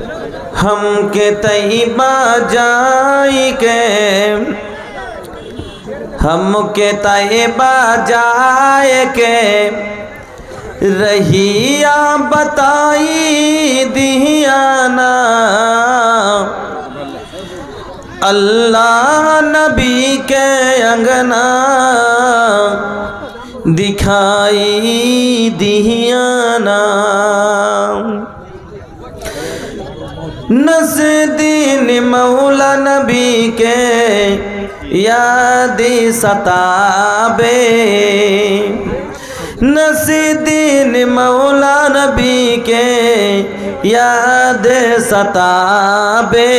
हम के तैबा जाई के, हम के तैबा जाए के रहिया बताई दियाना। अल्लाह नबी के अंगना दिखाई दियाना। नज़दीन मौला नबी के याद सताबे, नज़दीन मौला नबी के याद सताबे।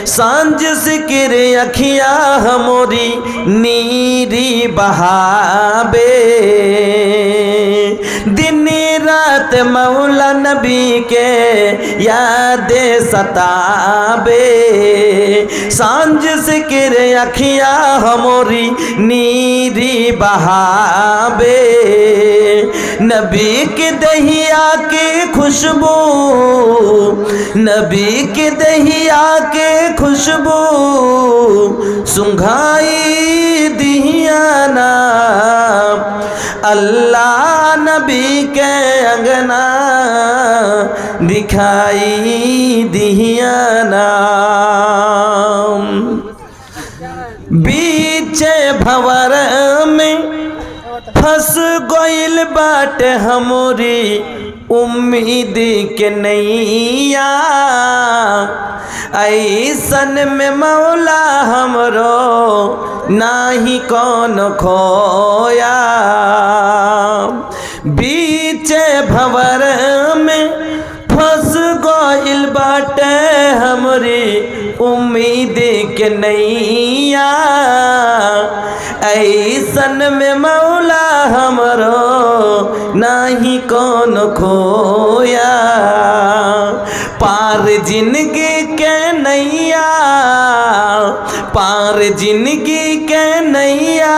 सांझ सिकिर अखिया हमोरी नीरी बहाबे। दिन रात मौला नबी के याद सताबे। सांझ सिकिर अखिया हमोरी नीरी बहाबे। नबी के दहिया के खुशबू, नबी के दहिया के खुशबू सुंघाई दियाना। अल्लाह नबी के अंगना दिखाई दियाना। बीचे भंवर में फंस गइल बाटे हमरी उम्मीद के नैया। ऐसन में मौला हमरो नाही कौन खोया। बीचे भंवर में फंस गइल बाटे हमरी उम्मीद के नैया। ऐसन में मौला हमरो नाही कौन खोया। पार जिंदगी के नैया, पार जिंदगी के नैया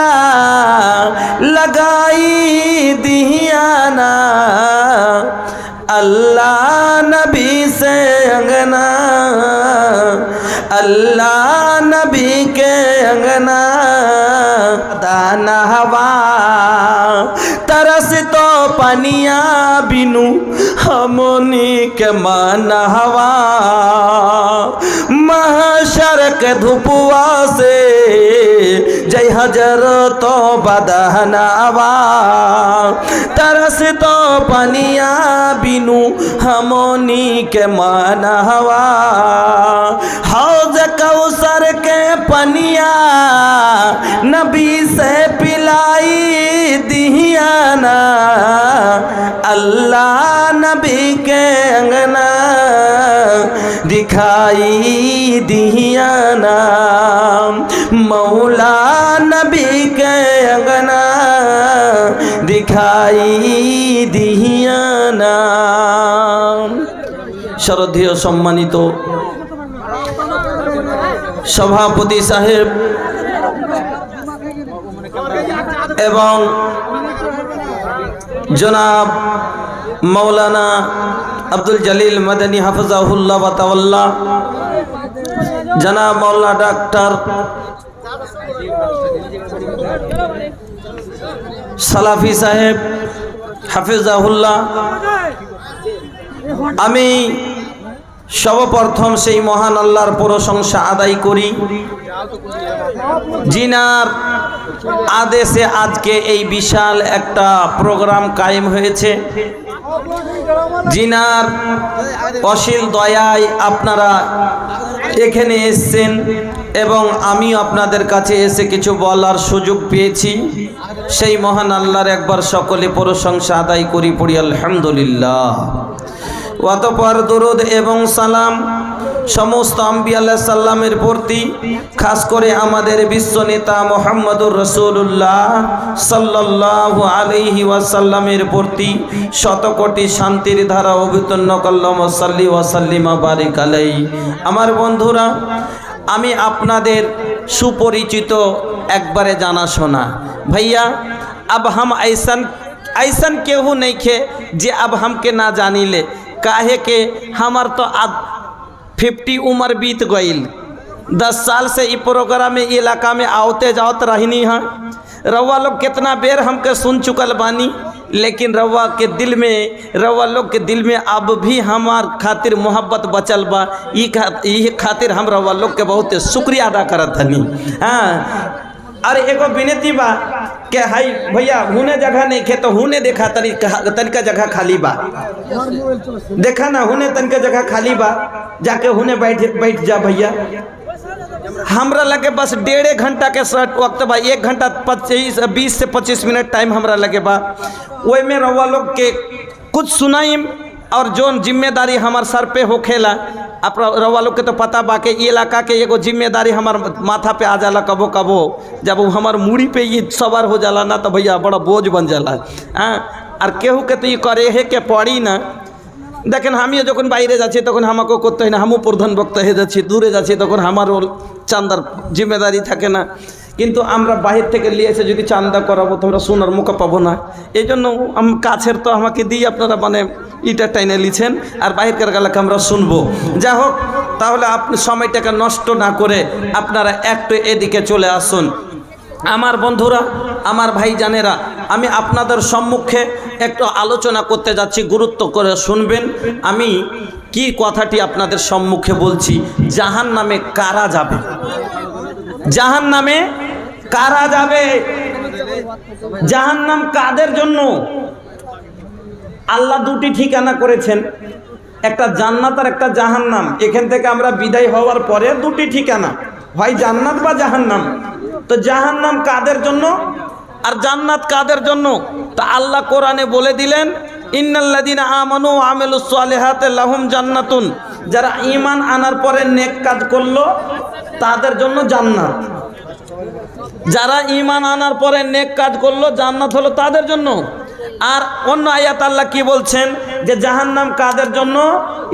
लगाई दियाना। अल्लाह नबी से अंगना, अल्लाह नबी के अंगना दाना हवा। तरस तो पनिया बिनु हमनी के मान हवा। महशर के धुपुआ से जय हजर तो बदहनावा। तरस तो पनिया बिनु हमनी के मान हवा। हौज कौसर के पनिया नबी से पिलाई दियाना। अल्लाह नबी के अंगना दिखाई दियाना। मौला नबी के अंगना दिखाई दियाना। श्रद्धेय सम्मानित सभापति साहेब एवं जनाब मौलाना अब्दुल जलील मदनी हफिज़हुल्लाह व तवल्ला, जनाब मौलाना डॉक्टर सलाफी साहेब हफिज़हुल्लाह। আমি সর্বপ্রথম সেই মহান আল্লাহর প্রশংসা আদায় করি, जिनार आदेशे आज के এই বিশাল একটা প্রোগ্রাম কায়েম হয়েছে। जिनार অসীম দয়ায় আপনারা এখানে এসেছেন এবং আমি আপনাদের কাছে এসে কিছু বলার সুযোগ পেয়েছি। সেই মহান আল্লাহর একবার সকলে প্রশংসা আদায় করি, পড়ি আলহামদুলিল্লাহ। অতঃপর দরুদ এবং সালাম সমস্ত আম্বিয়া আলাইহিস সালামের প্রতি, খাস করে আমাদের বিশ্ব নেতা মুহাম্মদুর রাসূলুল্লাহ সাল্লাল্লাহু আলাইহি ওয়াসাল্লামের প্রতি শতকোটি শান্তির ধারা অবতীর্ণ কল্লাম সাল্লি ওয়া সাল্লিমা বারিক আলাইহি। আমার বন্ধুরা, আমি আপনাদের সুপরিচিত একবারে জানাশোনা भैया। अब हम ऐसन ऐसन केहू नहीं खे जे अब हमके ना जानी ले। काहे के हमार तो 50 उम्र बीत गईल। 10 साल से ई प्रोग्राम में इलाका में आवते जावत रहनी है। रउआ लोग कितना बेर हमके सुन चुकल बानी, लेकिन रउआ लोग के दिल में अब भी हमार खातिर मोहब्बत बचल बा। ई खातिर हम रउआ लोग के बहुत शुक्रिया अदा करत हनी। हाँ, अरे एगो विनती बा के हाई भैया हुने जगह नहीं खे तो हुने देखा तनिका जगह खाली बा, देखा ना हुने तनिका जगह खाली बा, जाके हुने बैठ जा भैया। हमरा लगे बस 1.5 घंटा के वक्त बा, 1 घंटा 20 से 25 मिनट टाइम हमरा लगे बा। वही में रउआ लोग के कुछ सुनाइम और जोन जिम्मेदारी हमार सर पे होखेला। आप रउआ लोग के तो पता बा के इलाका के एगो जिम्मेदारी हमार माथा पे आ जाला कबो कबो, जब वो हमार मूड़ी पे ये सवार हो जाला ना तो भैया बड़ा बोझ बन जाला। और केहू के तो ये करे है के पड़ी ना। देखें हमें जो बाहरे जाच्छी तक हमको करते ना, हमू प्रधान वक्ता हे जाच्छी, दूरे जाच्छी तक हमारो चांदार जिम्मेदारी থাকে না। কিন্তু আমরা বাহির থেকে নিয়ে এসে যদি চাঁদা করাবো তোমরা শোনার মুখ পাবো না। এই জন্য কাছের তো আমাকে দিয়ে আপনারা মানে ইটা টাইনে লিছেন আর বাহিরকার গেলাকে আমরা শুনবো। যা হোক, তাহলে আপনি সময়টাকে নষ্ট না করে আপনারা একটু এদিকে চলে আসুন। আমার বন্ধুরা, আমার ভাইজানেরা, আমি আপনাদের সম্মুখে একটু আলোচনা করতে যাচ্ছি, গুরুত্ব করে শুনবেন। আমি কি কথাটি আপনাদের সম্মুখে বলছি, জাহান্নামে কারা যাবে, জাহান্নামে কারা যাবে, জাহান্নাম কাদের জন্য। আল্লাহ দুটি ঠিকানা করেছেন, একটা জান্নাত আর একটা জাহান্নাম। এখান থেকে আমরা বিদায় হওয়ার পরে দুটি ঠিকানা, হয় জান্নাত বা জাহান্নাম। তো জাহান্নাম কাদের জন্য আর জান্নাত কাদের জন্য তা আল্লাহ কোরআনে বলে দিলেন, ইন্নাল্লাযীনা আমানু ওয়া আমিলুস সালিহাতি লাহুম জান্নাতুন। যারা ঈমান আনার পরে নেক কাজ করলো তাদের জন্য জান্নাত। যারা ঈমান আনার পরে নেক কাজ করলো জান্নাত হলো তাদের জন্য। আর অন্য আয়াত আল্লাহ কি বলছেন যে জাহান্নাম কাদের জন্য,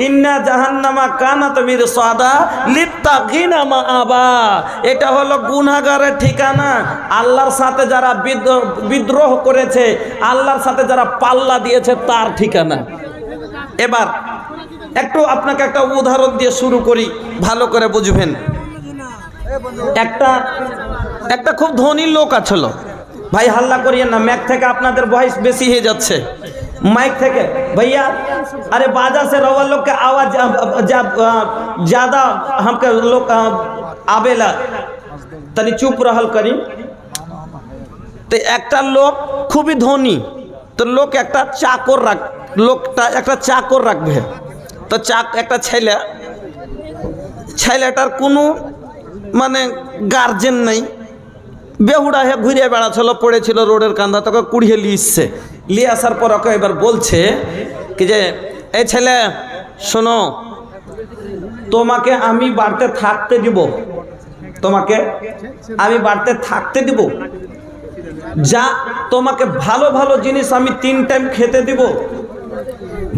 ইন্না জাহান্নামা কানাত মিরসাদা লিত্তাগিনা মাআবা। এটা হলো গুনাহগারের ঠিকানা, আল্লাহর সাথে যারা বিদ্রোহ করেছে, আল্লাহর সাথে যারা পাল্লা দিয়েছে তার ঠিকানা। এবার একটু আপনাকে একটা উদাহরণ দিয়ে শুরু করি, ভালো করে বুঝবেন। একটা খুব ধনী লোক আছিল, ভাই হাল্লা করিয়ে না, ম্যাক থেকে আপনাদের ভয়েস বেশি হয়ে যাচ্ছে, माइक थे भैया। अरे बाजा से रवा लोग के आवाज ज्यादा हमके लोग आवेला, तनी चुप रहल करी। तो एक लोग खूब ही धनी, तो लोग एक चाकर रख, लोग एक चाकर रखबे। तो एक छैलेटार कोनो माने गार्जेन नहीं, बेहुड़ा है घुरे बेड़ा चलो पड़े छिलो रोडर कांदा, तो कुड़िए लिये लिये आसार पर एबार बोलछे कि जे ए छेले शोनो, তোমাকে আমি বাড়তে থাকতে দিব, তোমাকে আমি বাড়তে থাকতে দিব, যা তোমাকে ভালো ভালো জিনিস আমি 3 টাইম খেতে দিব,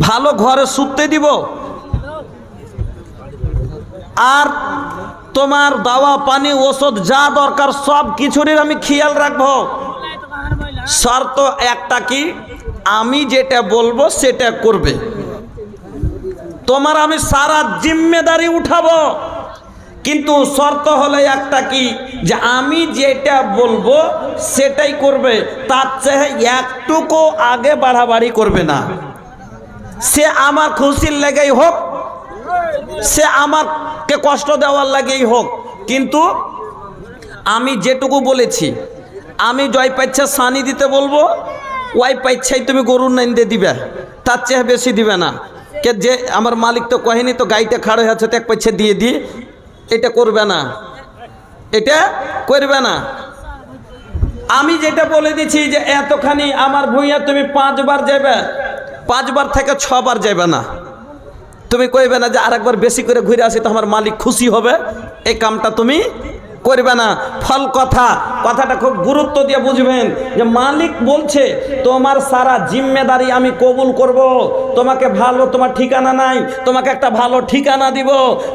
ভালো ঘরে শুতে দিব, আর তোমার দাওয়া পানি ওষুধ যা দরকার সব কিছুরই আমি খেয়াল রাখবো। শর্ত একটা কি, আমি যেটা বলবো সেটা করবে, তোমার আমি সারা জিম্মেদারি উঠাবো। কিন্তু শর্ত হলো একটা কি, যে আমি যেটা বলবো সেটাই করবে, তার চেয়ে একটুকু আগে বাড়াবাড়ি করবে না। সে আমার খুশির লেগেই হোক, সে আমাকে কষ্ট দেওয়ার লাগেই হোক, কিন্তু আমি যেটুকু বলেছি, আমি জয় পাইছে সানি দিতে বলবো, ওই পাইছাই তুমি গরুর নাইন দিয়ে দিবে, তার চেয়ে বেশি দিবে না। কে যে আমার মালিক তো কহেনি, তো গাইটা খাড়ো আছে তো এক পাইছে দিয়ে দি, এটা করবে না, এটা করবে না। আমি যেটা বলে দিচ্ছি যে এতখানি আমার ভুঁইয়া তুমি 5 বার যাবে, 5 বার থেকে 6 বার যাবে না। তুমি কইবে না যে আরেকবার বেশি করে ঘুরে আসি তো আমার মালিক খুশি হবে, এই কামটা তুমি করবে না। ফল কথা কথাটা খুব গুরুত্ব দিয়ে বুঝবেন যে মালিক বলছে তোমার সারা জিম্মেদারি আমি কবুল করব, তোমাকে ভালো, তোমার ঠিকানা নাই, তোমাকে একটা ভালো ঠিকানা দিব,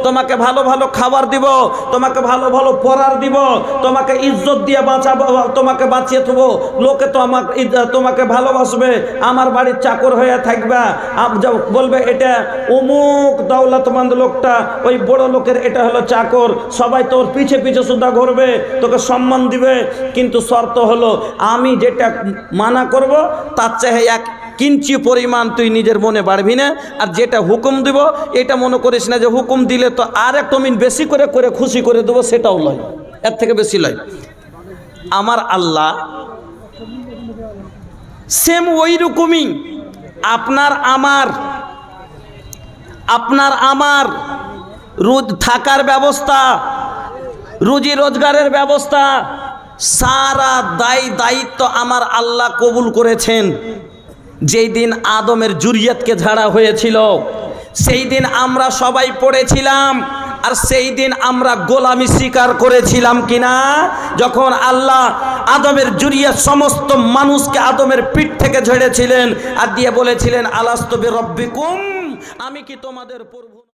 তোমাকে ভালো ভালো খাবার দিব, তোমাকে ভালো ভালো পড়ার দিব, তোমাকে ইজ্জত দিয়ে বাঁচাবো, তোমাকে বাঁচিয়ে দেবো, লোকে তো তোমাকে ভালোবাসবে, আমার বাড়ির চাকর হয়ে থাকবা, বলবে এটা অমুক দৌলতমন্দ লোকটা, ওই বড় লোকের এটা হলো চাকর, সবাই তোর পিছে পিছে সুদ্ধা ঘুরবে, তোকে সম্মান দিবে, কিন্তু শর্ত হলো আমি যেটা মানা করব তার চেয়ে এক কিঞ্চি পরিমাণ তুই নিজের মনে বাড়বি না, আর যেটা হুকুম দিব এটা মনে করিস না যে হুকুম দিলে তো আর এক মিনিট বেশি করে করে খুশি করে দেবো, সেটাও লয়, এর থেকে বেশি লয়। আমার আল্লাহ সেম ওই রকমই আপনার আমার রোজ থাকার ব্যবস্থা, রুজি রোজগারের ব্যবস্থা, সারা দায়িত্ব আমার আল্লাহ কবুল করেছেন। যেই দিন আদমের জুরিয়াতকে ঝাড়া হয়েছিল সেই দিন আমরা সবাই পড়েছিলাম, আর সেই দিন আমরা গোলামি স্বীকার করেছিলাম কিনা? যখন আল্লাহ আদমের জুরিয়াত সমস্ত মানুষকে আদমের পিঠ থেকে ঝেড়েছিলেন আর দিয়ে বলেছিলেন আলাস্তু বিরব্বিকুম, আমি কি তোমাদের প্রভু?